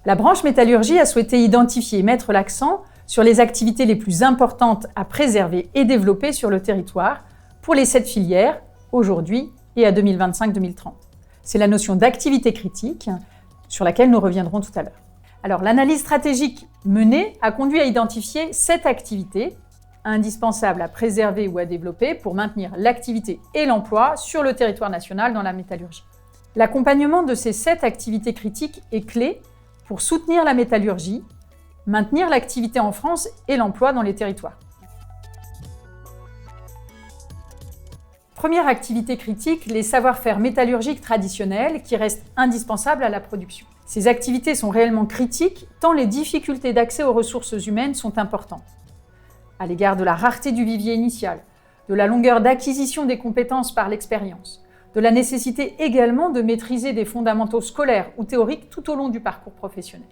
La branche métallurgie a souhaité identifier et mettre l'accent sur les activités les plus importantes à préserver et développer sur le territoire pour les 7 filières, aujourd'hui et à 2025-2030. C'est la notion d'activité critique sur laquelle nous reviendrons tout à l'heure. Alors, l'analyse stratégique menée a conduit à identifier 7 activités indispensables à préserver ou à développer pour maintenir l'activité et l'emploi sur le territoire national dans la métallurgie. L'accompagnement de ces 7 activités critiques est clé pour soutenir la métallurgie, maintenir l'activité en France et l'emploi dans les territoires. Première activité critique, les savoir-faire métallurgiques traditionnels qui restent indispensables à la production. Ces activités sont réellement critiques tant les difficultés d'accès aux ressources humaines sont importantes. À l'égard de la rareté du vivier initial, de la longueur d'acquisition des compétences par l'expérience, de la nécessité également de maîtriser des fondamentaux scolaires ou théoriques tout au long du parcours professionnel.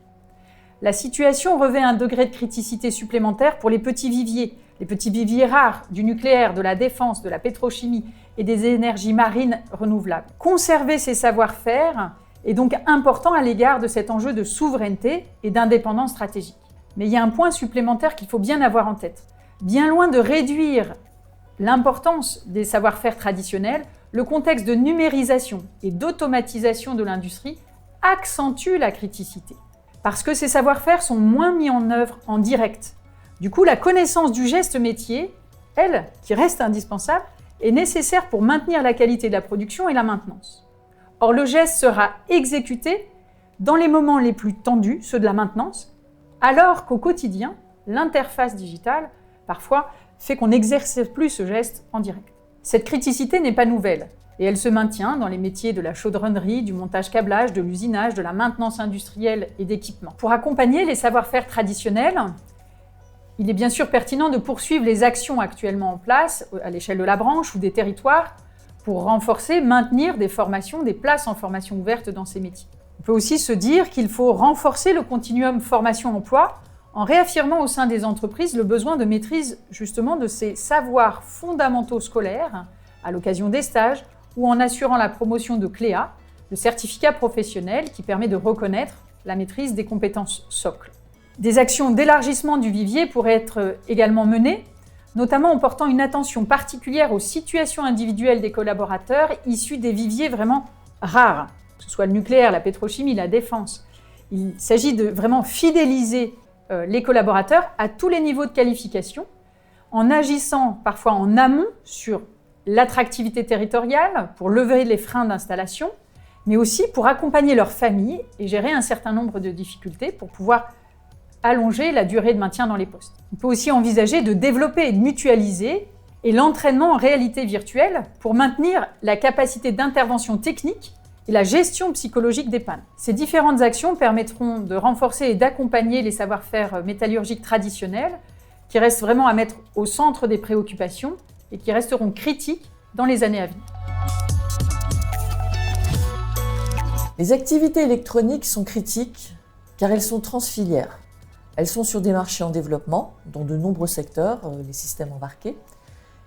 La situation revêt un degré de criticité supplémentaire pour les petits viviers rares du nucléaire, de la défense, de la pétrochimie et des énergies marines renouvelables. Conserver ces savoir-faire est donc important à l'égard de cet enjeu de souveraineté et d'indépendance stratégique. Mais il y a un point supplémentaire qu'il faut bien avoir en tête. Bien loin de réduire l'importance des savoir-faire traditionnels, le contexte de numérisation et d'automatisation de l'industrie accentue la criticité. Parce que ces savoir-faire sont moins mis en œuvre en direct. Du coup, la connaissance du geste métier, elle, qui reste indispensable, est nécessaire pour maintenir la qualité de la production et la maintenance. Or, le geste sera exécuté dans les moments les plus tendus, ceux de la maintenance, alors qu'au quotidien, l'interface digitale, parfois, fait qu'on n'exerce plus ce geste en direct. Cette criticité n'est pas nouvelle, et elle se maintient dans les métiers de la chaudronnerie, du montage-câblage, de l'usinage, de la maintenance industrielle et d'équipement. Pour accompagner les savoir-faire traditionnels, il est bien sûr pertinent de poursuivre les actions actuellement en place à l'échelle de la branche ou des territoires pour renforcer, maintenir des formations, des places en formation ouvertes dans ces métiers. On peut aussi se dire qu'il faut renforcer le continuum formation-emploi en réaffirmant au sein des entreprises le besoin de maîtrise justement de ces savoirs fondamentaux scolaires à l'occasion des stages ou en assurant la promotion de CLEA, le certificat professionnel qui permet de reconnaître la maîtrise des compétences socles. Des actions d'élargissement du vivier pourraient être également menées, notamment en portant une attention particulière aux situations individuelles des collaborateurs issus des viviers vraiment rares, que ce soit le nucléaire, la pétrochimie, la défense. Il s'agit de vraiment fidéliser les collaborateurs à tous les niveaux de qualification, en agissant parfois en amont sur l'attractivité territoriale, pour lever les freins d'installation, mais aussi pour accompagner leurs familles et gérer un certain nombre de difficultés pour pouvoir allonger la durée de maintien dans les postes. On peut aussi envisager de développer et de mutualiser et l'entraînement en réalité virtuelle pour maintenir la capacité d'intervention technique et la gestion psychologique des pannes. Ces différentes actions permettront de renforcer et d'accompagner les savoir-faire métallurgiques traditionnels qui restent vraiment à mettre au centre des préoccupations et qui resteront critiques dans les années à venir. Les activités électroniques sont critiques car elles sont transfilières. Elles sont sur des marchés en développement, dans de nombreux secteurs, les systèmes embarqués,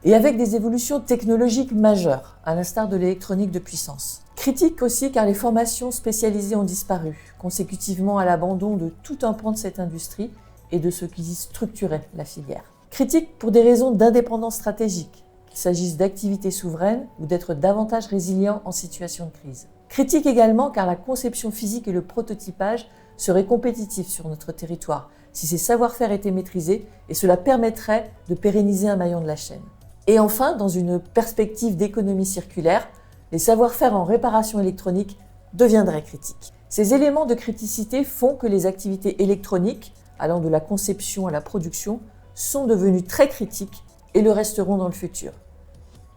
et avec des évolutions technologiques majeures, à l'instar de l'électronique de puissance. Critique aussi car les formations spécialisées ont disparu, consécutivement à l'abandon de tout un pan de cette industrie et de ce qui structurait la filière. Critique pour des raisons d'indépendance stratégique, qu'il s'agisse d'activités souveraines ou d'être davantage résilient en situation de crise. Critique également car la conception physique et le prototypage seraient compétitifs sur notre territoire si ces savoir-faire étaient maîtrisés et cela permettrait de pérenniser un maillon de la chaîne. Et enfin, dans une perspective d'économie circulaire, les savoir-faire en réparation électronique deviendraient critiques. Ces éléments de criticité font que les activités électroniques, allant de la conception à la production, sont devenues très critiques et le resteront dans le futur.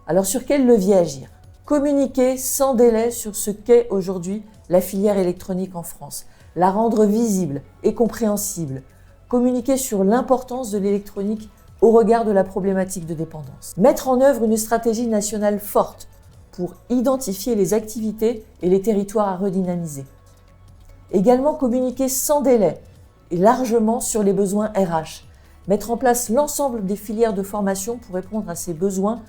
Alors sur quel levier agir ? Communiquer sans délai sur ce qu'est aujourd'hui la filière électronique en France, la rendre visible et compréhensible, communiquer sur l'importance de l'électronique au regard de la problématique de dépendance. Mettre en œuvre une stratégie nationale forte pour identifier les activités et les territoires à redynamiser. Également communiquer sans délai et largement sur les besoins RH. Mettre en place l'ensemble des filières de formation pour répondre à ces besoins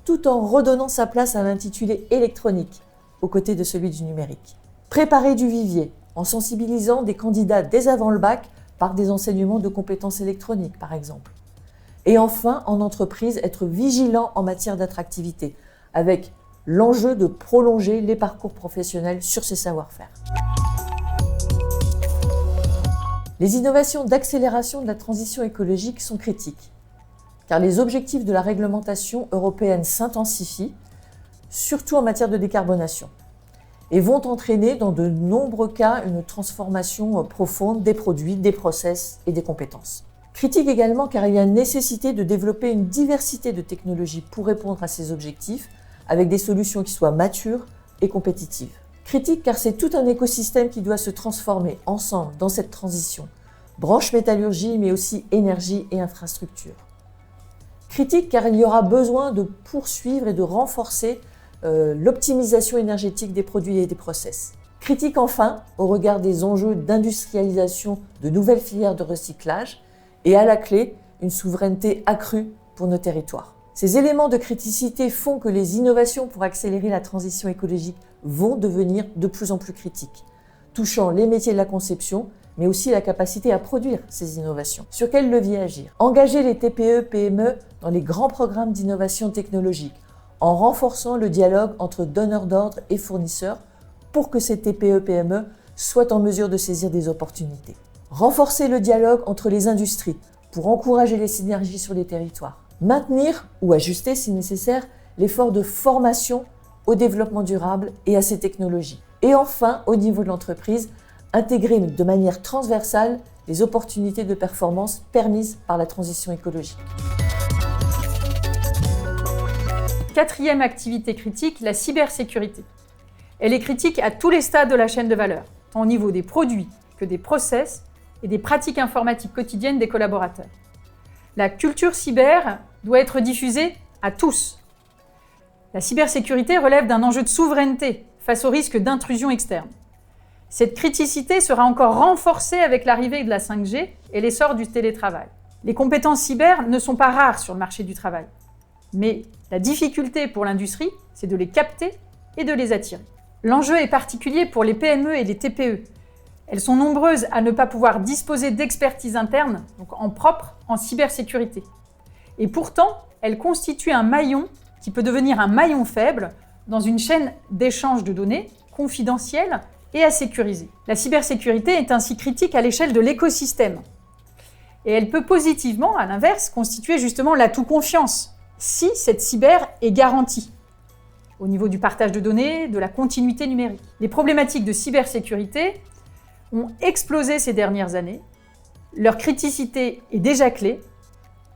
tout en redonnant sa place à l'intitulé électronique aux côtés de celui du numérique. Préparer du vivier en sensibilisant des candidats dès avant le bac par des enseignements de compétences électroniques, par exemple. Et enfin, en entreprise, être vigilant en matière d'attractivité, avec l'enjeu de prolonger les parcours professionnels sur ces savoir-faire. Les innovations d'accélération de la transition écologique sont critiques, car les objectifs de la réglementation européenne s'intensifient, surtout en matière de décarbonation, et vont entraîner dans de nombreux cas une transformation profonde des produits, des process et des compétences. Critique également car il y a nécessité de développer une diversité de technologies pour répondre à ces objectifs, avec des solutions qui soient matures et compétitives. Critique car c'est tout un écosystème qui doit se transformer ensemble dans cette transition, branche métallurgie mais aussi énergie et infrastructure. Critique car il y aura besoin de poursuivre et de renforcer l'optimisation énergétique des produits et des process. Critique enfin au regard des enjeux d'industrialisation de nouvelles filières de recyclage et à la clé une souveraineté accrue pour nos territoires. Ces éléments de criticité font que les innovations pour accélérer la transition écologique vont devenir de plus en plus critiques, touchant les métiers de la conception, mais aussi la capacité à produire ces innovations. Sur quel levier agir? Engager les TPE, PME dans les grands programmes d'innovation technologique, en renforçant le dialogue entre donneurs d'ordre et fournisseurs pour que ces TPE, PME soient en mesure de saisir des opportunités. Renforcer le dialogue entre les industries pour encourager les synergies sur les territoires. Maintenir ou ajuster, si nécessaire, l'effort de formation au développement durable et à ces technologies. Et enfin, au niveau de l'entreprise, intégrer de manière transversale les opportunités de performance permises par la transition écologique. Quatrième activité critique, la cybersécurité. Elle est critique à tous les stades de la chaîne de valeur, tant au niveau des produits que des process et des pratiques informatiques quotidiennes des collaborateurs. La culture cyber doit être diffusée à tous. La cybersécurité relève d'un enjeu de souveraineté face au risque d'intrusion externe. Cette criticité sera encore renforcée avec l'arrivée de la 5G et l'essor du télétravail. Les compétences cyber ne sont pas rares sur le marché du travail, mais la difficulté pour l'industrie, c'est de les capter et de les attirer. L'enjeu est particulier pour les PME et les TPE. Elles sont nombreuses à ne pas pouvoir disposer d'expertise interne, donc en propre, en cybersécurité. Et pourtant, elles constituent un maillon qui peut devenir un maillon faible dans une chaîne d'échange de données confidentielle et à sécuriser. La cybersécurité est ainsi critique à l'échelle de l'écosystème. Et elle peut positivement, à l'inverse, constituer justement l'atout confiance, si cette cyber est garantie, au niveau du partage de données, de la continuité numérique. Les problématiques de cybersécurité ont explosé ces dernières années, leur criticité est déjà clé,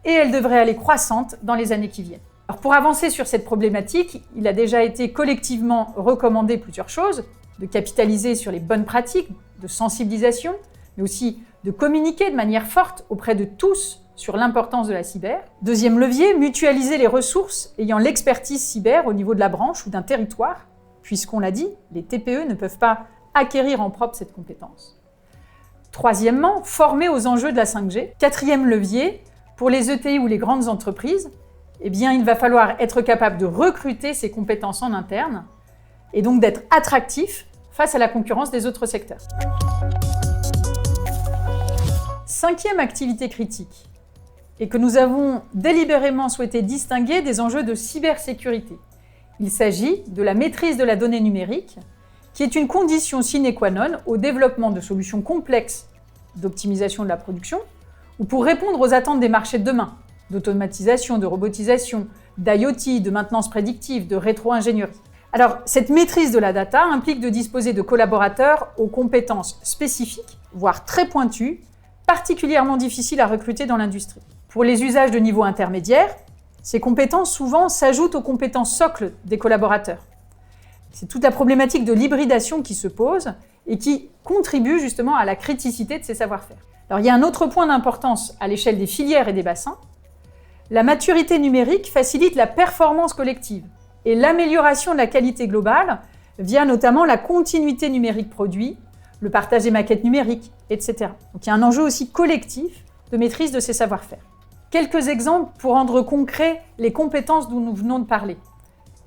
et elle devrait aller croissante dans les années qui viennent. Alors pour avancer sur cette problématique, il a déjà été collectivement recommandé plusieurs choses, de capitaliser sur les bonnes pratiques, de sensibilisation, mais aussi de communiquer de manière forte auprès de tous sur l'importance de la cyber. Deuxième levier, mutualiser les ressources ayant l'expertise cyber au niveau de la branche ou d'un territoire, puisqu'on l'a dit, les TPE ne peuvent pas acquérir en propre cette compétence. Troisièmement, former aux enjeux de la 5G. Quatrième levier, pour les ETI ou les grandes entreprises, eh bien, il va falloir être capable de recruter ces compétences en interne et donc d'être attractif face à la concurrence des autres secteurs. Cinquième activité critique, et que nous avons délibérément souhaité distinguer des enjeux de cybersécurité. Il s'agit de la maîtrise de la donnée numérique, qui est une condition sine qua non au développement de solutions complexes d'optimisation de la production ou pour répondre aux attentes des marchés de demain, d'automatisation, de robotisation, d'IoT, de maintenance prédictive, de rétro-ingénierie. Alors, cette maîtrise de la data implique de disposer de collaborateurs aux compétences spécifiques, voire très pointues, particulièrement difficiles à recruter dans l'industrie. Pour les usages de niveau intermédiaire, ces compétences souvent s'ajoutent aux compétences socles des collaborateurs. C'est toute la problématique de l'hybridation qui se pose et qui contribue justement à la criticité de ces savoir-faire. Alors, il y a un autre point d'importance à l'échelle des filières et des bassins. La maturité numérique facilite la performance collective et l'amélioration de la qualité globale via notamment la continuité numérique produit, le partage des maquettes numériques, etc. Donc il y a un enjeu aussi collectif de maîtrise de ces savoir-faire. Quelques exemples pour rendre concret les compétences dont nous venons de parler.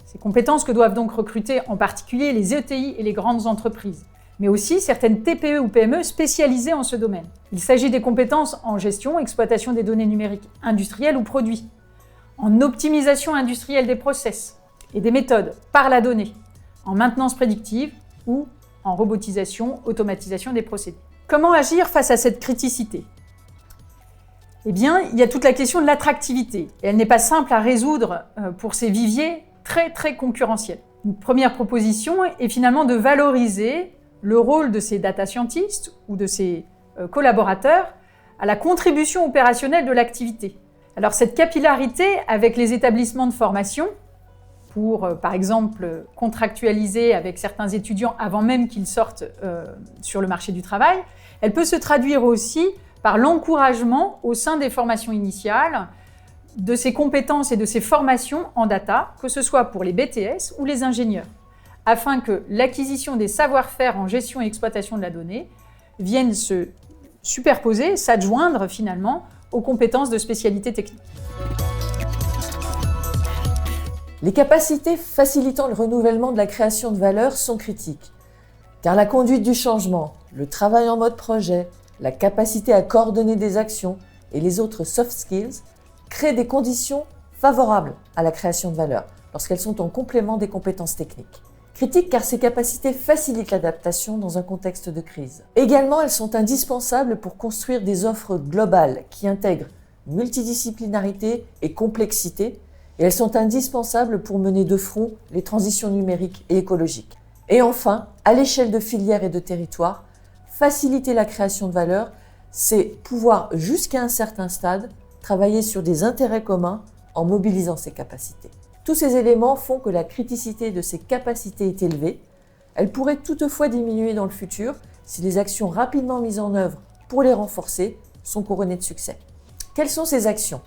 Ces compétences que doivent donc recruter en particulier les ETI et les grandes entreprises. mais aussi certaines TPE ou PME spécialisées en ce domaine. Il s'agit des compétences en gestion, exploitation des données numériques industrielles ou produits, en optimisation industrielle des process et des méthodes par la donnée, en maintenance prédictive ou en robotisation, automatisation des procédés. Comment agir face à cette criticité ? Eh bien, il y a toute la question de l'attractivité. Et elle n'est pas simple à résoudre pour ces viviers très concurrentiels. Une première proposition est finalement de valoriser le rôle de ces data scientists ou de ces collaborateurs à la contribution opérationnelle de l'activité. Alors cette capillarité avec les établissements de formation, pour par exemple contractualiser avec certains étudiants avant même qu'ils sortent sur le marché du travail, elle peut se traduire aussi par l'encouragement au sein des formations initiales de ces compétences et de ces formations en data, que ce soit pour les BTS ou les ingénieurs, afin que l'acquisition des savoir-faire en gestion et exploitation de la donnée vienne se superposer, s'adjoindre finalement aux compétences de spécialité technique. Les capacités facilitant le renouvellement de la création de valeur sont critiques, car la conduite du changement, le travail en mode projet, la capacité à coordonner des actions et les autres soft skills créent des conditions favorables à la création de valeur lorsqu'elles sont en complément des compétences techniques. Critiques car ces capacités facilitent l'adaptation dans un contexte de crise. Également, elles sont indispensables pour construire des offres globales qui intègrent multidisciplinarité et complexité, et elles sont indispensables pour mener de front les transitions numériques et écologiques. Et enfin, à l'échelle de filières et de territoires, faciliter la création de valeur, c'est pouvoir, jusqu'à un certain stade, travailler sur des intérêts communs en mobilisant ces capacités. Tous ces éléments font que la criticité de ces capacités est élevée. Elle pourrait toutefois diminuer dans le futur si les actions rapidement mises en œuvre pour les renforcer sont couronnées de succès. Quelles sont ces actions ?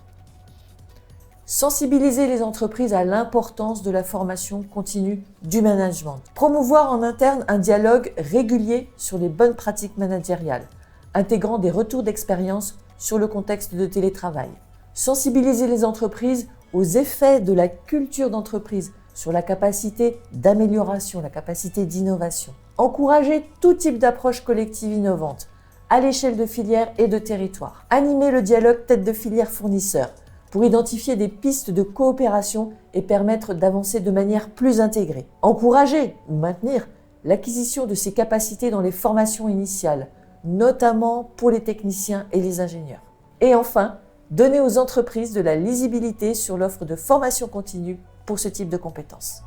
Sensibiliser les entreprises à l'importance de la formation continue du management. Promouvoir en interne un dialogue régulier sur les bonnes pratiques managériales, intégrant des retours d'expérience sur le contexte de télétravail. Sensibiliser les entreprises aux effets de la culture d'entreprise sur la capacité d'amélioration, la capacité d'innovation. Encourager tout type d'approche collective innovante à l'échelle de filière et de territoire. Animer le dialogue tête de filière fournisseur pour identifier des pistes de coopération et permettre d'avancer de manière plus intégrée. Encourager ou maintenir l'acquisition de ces capacités dans les formations initiales, notamment pour les techniciens et les ingénieurs. Et enfin, donner aux entreprises de la lisibilité sur l'offre de formation continue pour ce type de compétences.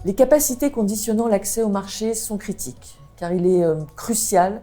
Les capacités conditionnant l'accès au marché sont critiques, car il est crucial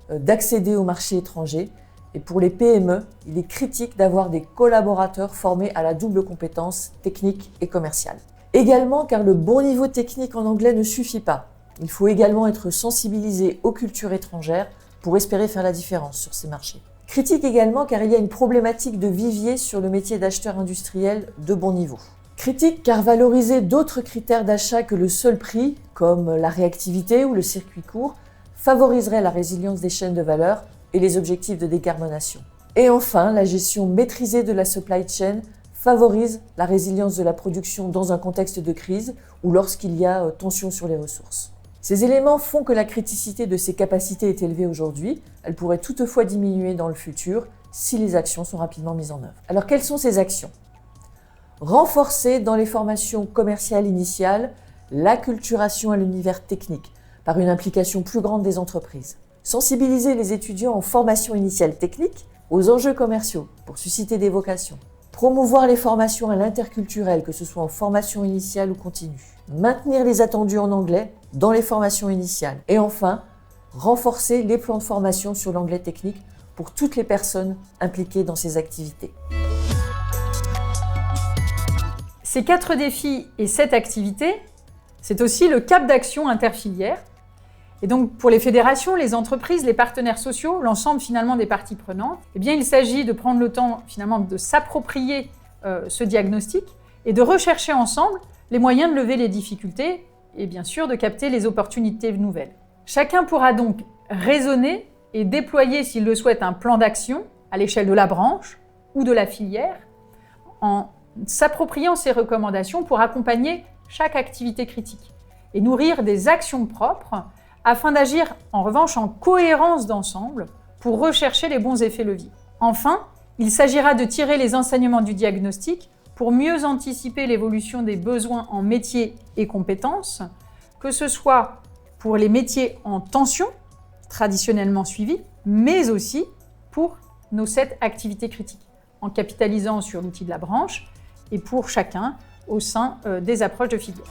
d'accéder au marché étranger. Et pour les PME, il est critique d'avoir des collaborateurs formés à la double compétence technique et commerciale. Également car le bon niveau technique en anglais ne suffit pas. Il faut également être sensibilisé aux cultures étrangères pour espérer faire la différence sur ces marchés. Critique également car il y a une problématique de vivier sur le métier d'acheteur industriel de bon niveau. Critique car valoriser d'autres critères d'achat que le seul prix, comme la réactivité ou le circuit court, favoriserait la résilience des chaînes de valeur et les objectifs de décarbonation. Et enfin, la gestion maîtrisée de la supply chain favorise la résilience de la production dans un contexte de crise ou lorsqu'il y a tension sur les ressources. Ces éléments font que la criticité de ces capacités est élevée aujourd'hui. Elle pourrait toutefois diminuer dans le futur si les actions sont rapidement mises en œuvre. Alors, quelles sont ces actions ? Renforcer dans les formations commerciales initiales l'acculturation à l'univers technique par une implication plus grande des entreprises. Sensibiliser les étudiants en formation initiale technique aux enjeux commerciaux pour susciter des vocations. Promouvoir les formations à l'interculturel, que ce soit en formation initiale ou continue. Maintenir les attendus en anglais dans les formations initiales. Et enfin, renforcer les plans de formation sur l'anglais technique pour toutes les personnes impliquées dans ces activités. Ces 4 défis et 7 activités, c'est aussi le cap d'action interfilière. Et donc, pour les fédérations, les entreprises, les partenaires sociaux, l'ensemble finalement des parties prenantes, eh bien, il s'agit de prendre le temps finalement de s'approprier ce diagnostic et de rechercher ensemble les moyens de lever les difficultés et bien sûr de capter les opportunités nouvelles. Chacun pourra donc raisonner et déployer, s'il le souhaite, un plan d'action à l'échelle de la branche ou de la filière en s'appropriant ces recommandations pour accompagner chaque activité critique et nourrir des actions propres afin d'agir en revanche en cohérence d'ensemble pour rechercher les bons effets leviers. Enfin, il s'agira de tirer les enseignements du diagnostic pour mieux anticiper l'évolution des besoins en métiers et compétences, que ce soit pour les métiers en tension, traditionnellement suivis, mais aussi pour nos 7 activités critiques, en capitalisant sur l'outil de la branche et pour chacun au sein des approches de filière.